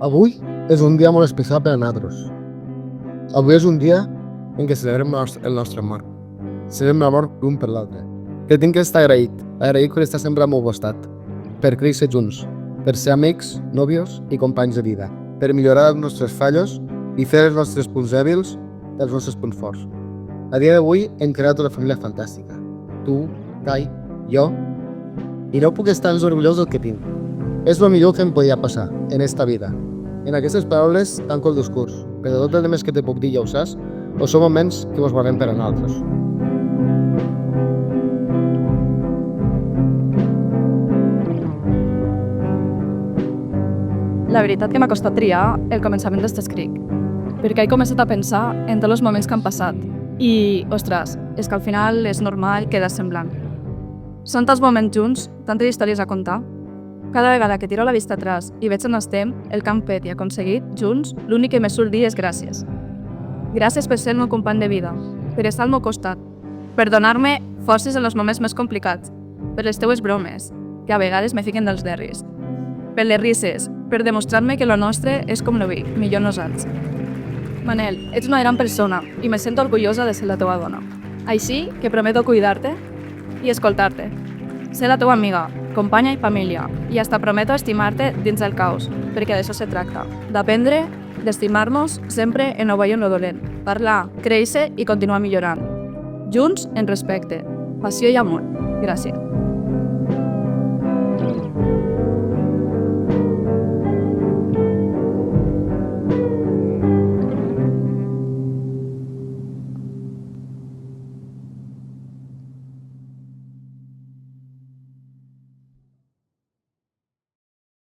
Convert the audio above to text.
Avui és un dia molt especial per a nosaltres. Avui és un dia en què celebrem el nostre amor. Celebrem l'amor l'un per l'altre. Que tinc que estar agraït per estar sempre al meu costat, per créixer junts, per ser amics, nòvios i companys de vida, per millorar els nostres fallos i fer els nostres punts dèbils els nostres punts forts. A dia d'avui hem creat una família fantàstica. Tu, Kai, jo, i no puc estar més orgullós del que tinc. És el millor que em podia passar en esta vida. En aquestes paraules tanco el discurs, però tot el més que te puc dir ja ho saps, o són moments que vos valem per a nosaltres. La veritat que m'ha costat triar el començament d'este escrit, perquè he començat a pensar en tots els moments que han passat i, ostres, és que al final és normal quedar semblant. Són tants moments junts, tantes històries a contar. Cada vegada que tiro la vista atrás i veig on estem, el que hem fet i aconseguit junts, l'únic que me surt dir és gràcies. Gràcies per ser el meu company de vida, per estar al meu costat, per donar-me forces en els moments més complicats, per les teues bromes, que a vegades me fiquen dels nervis, per les risses, per demostrar-me que lo nostre és com lo vi, millor nosaltres. Manel, ets una gran persona i me sento orgullosa de ser la teva dona. Així que prometo cuidar-te i escoltar-te. Ser la teva amiga, companya i família, i hasta prometo estimar-te dins el caos, perquè d'això se tracta, d'aprendre, d'estimar-nos sempre en lo bo i en lo dolent, parlar, créixer i continuar millorant. Junts en respecte, passió i amor. Gràcies.